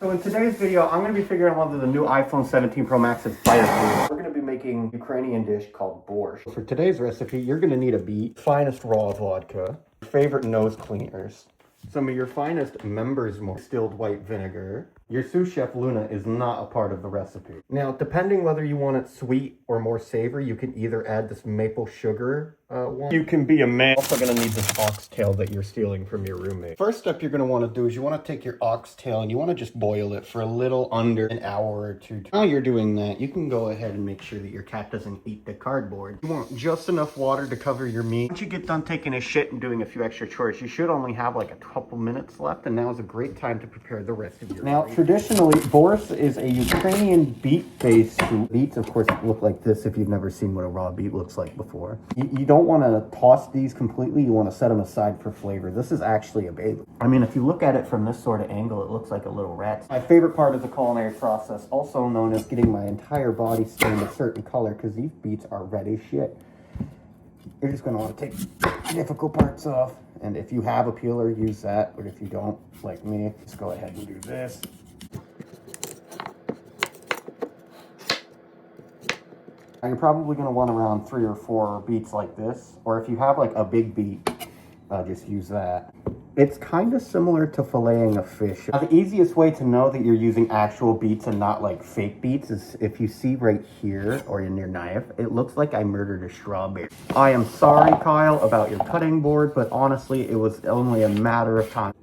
So in today's video, I'm going to be figuring out whether the new iPhone 17 Pro Max is fireproof. We're going to be making a Ukrainian dish called Borsch. For today's recipe, you're going to need a beet, finest raw vodka, favorite nose cleaners, some of your finest Members Mark distilled white vinegar. Your sous chef Luna is not a part of the recipe. Now, depending whether you want it sweet or more savory, you can either add this maple sugar one. You can be a man. Also going to need this oxtail that you're stealing from your roommate. First step you're going to want to do is you want to take your oxtail and you want to just boil it for a little under an hour or two. While you're doing that, you can go ahead and make sure that your cat doesn't eat the cardboard. You want just enough water to cover your meat. Once you get done taking a shit and doing a few extra chores, you should only have like a couple minutes left, and now is a great time to prepare the rest of your meat. Traditionally, Borsch is a Ukrainian beet-based soup. Beets, of course, look like this if you've never seen what a raw beet looks like before. You don't want to toss these completely. You want to set them aside for flavor. This is actually a bagel. I mean, if you look at it from this sort of angle, it looks like a little rat. My favorite part of the culinary process, also known as getting my entire body stained a certain color, because these beets are red as shit. You're just going to want to take the difficult parts off. And if you have a peeler, use that. But if you don't, like me, just go ahead and do this. Now you're probably going to want around 3 or 4 beets like this. Or if you have like a big beet, just use that. It's kind of similar to filleting a fish. Now, the easiest way to know that you're using actual beets and not like fake beets is if you see right here or in your knife, it looks like I murdered a strawberry. I am sorry, Kyle, about your cutting board, but honestly, it was only a matter of time.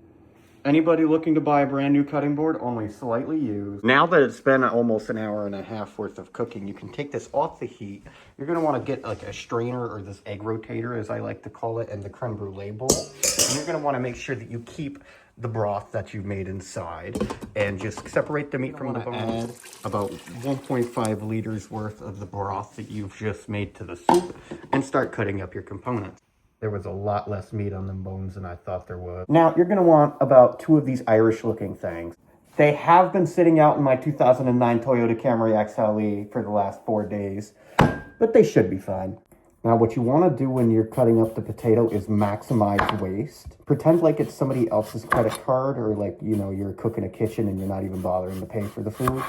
Anybody looking to buy a brand new cutting board, only slightly used. Now that it's been almost an hour and a half worth of cooking, you can take this off the heat. You're gonna wanna get like a strainer or this egg rotator, as I like to call it, and the creme brulee bowl. And you're gonna wanna make sure that you keep the broth that you've made inside and just separate the meat from the bone. Add about 1.5 liters worth of the broth that you've just made to the soup and start cutting up your components. There was a lot less meat on them bones than I thought there was. Now, you're going to want about 2 of these Irish-looking things. They have been sitting out in my 2009 Toyota Camry XLE for the last 4 days, but they should be fine. Now, what you want to do when you're cutting up the potato is maximize waste. Pretend like it's somebody else's credit card, or like, you know, you're cooking a kitchen and you're not even bothering to pay for the food.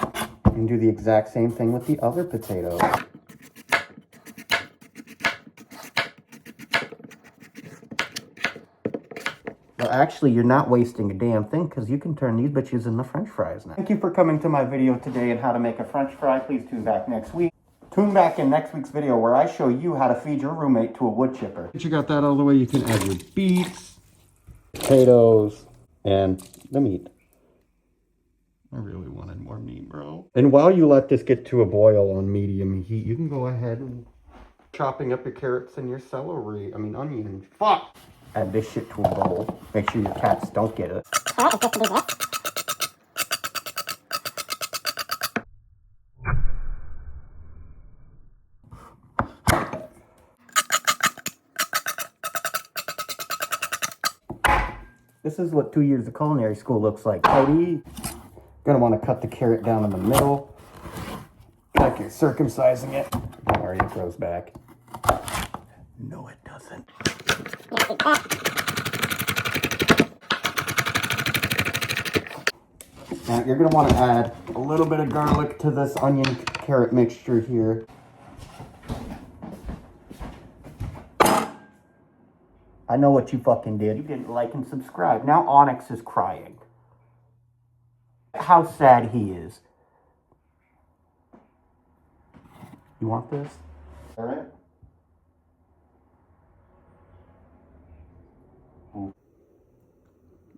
And do the exact same thing with the other potatoes. Well, actually, you're not wasting a damn thing, because you can turn these bitches into French fries now. Thank you for coming to my video today on how to make a French fry. Please tune back next week. Tune back in next week's video where I show you how to feed your roommate to a wood chipper. Once you got that all the way, you can add your beets, potatoes, and the meat. I really wanted more meat, bro. And while you let this get to a boil on medium heat, you can go ahead and chopping up your carrots and your celery. Onions. Fuck! Add this shit to a bowl. Make sure your cats don't get it. This is what 2 years of culinary school looks like. Cody, gonna want to cut the carrot down in the middle, like you're circumcising it. Don't worry, it grows back. No, it doesn't. Now you're going to want to add a little bit of garlic to this onion carrot mixture here. I know what you fucking did. You didn't like and subscribe. Now Onyx is crying. How sad he is. You want this? All right.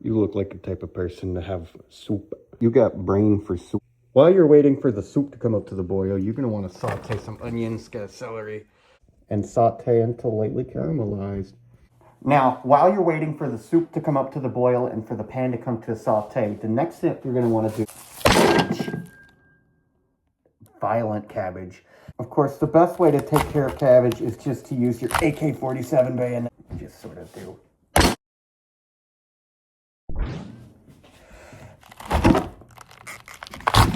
You look like the type of person to have soup. You got brain for soup. While you're waiting for the soup to come up to the boil, you're going to want to saute some onions, get a celery, and saute until lightly caramelized. Now, while you're waiting for the soup to come up to the boil and for the pan to come to a saute, the next step you're going to want to do... Violent cabbage. Of course, the best way to take care of cabbage is just to use your AK-47 bayonet. Just sort of do.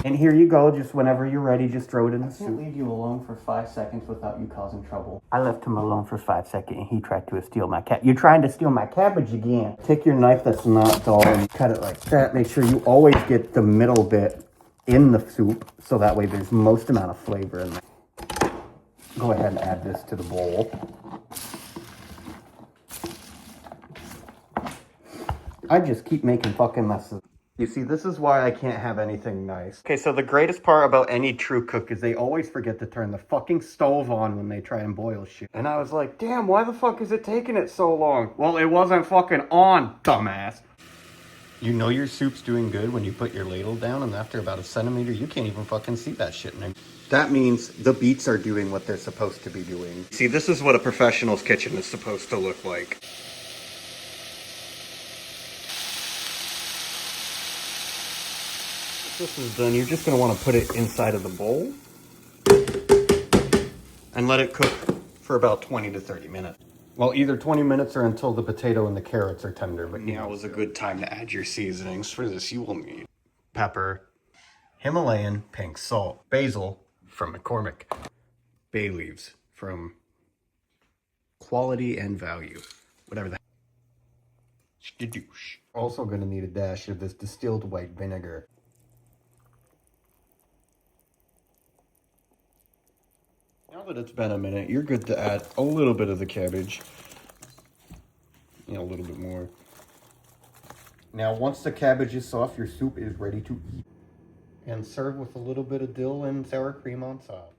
And here you go, just whenever you're ready, just throw it in the soup. I can't leave you alone for 5 seconds without you causing trouble. I left him alone for 5 seconds and he tried to steal my You're trying to steal my cabbage again. Take your knife that's not dull and cut it like that. Make sure you always get the middle bit in the soup so that way there's most amount of flavor in there. Go ahead and add this to the bowl. I just keep making fucking messes. You see, this is why I can't have anything nice. Okay, so the greatest part about any true cook is they always forget to turn the fucking stove on when they try and boil shit. And I was like, damn, why the fuck is it taking it so long? Well, it wasn't fucking on, dumbass. You know your soup's doing good when you put your ladle down and after about a centimeter, you can't even fucking see that shit in there. That means the beets are doing what they're supposed to be doing. See, this is what a professional's kitchen is supposed to look like. This is done, you're just going to want to put it inside of the bowl and let it cook for about 20 to 30 minutes. Well, either 20 minutes or until the potato and the carrots are tender. But now is a good time to add your seasonings. For this, you will need pepper, Himalayan pink salt, basil from McCormick, bay leaves from Quality and Value, whatever the skadoosh. Also going to need a dash of this distilled white vinegar. Now that it's been a minute, you're good to add a little bit of the cabbage. A little bit more. Now, once the cabbage is soft, your soup is ready to eat. And serve with a little bit of dill and sour cream on top.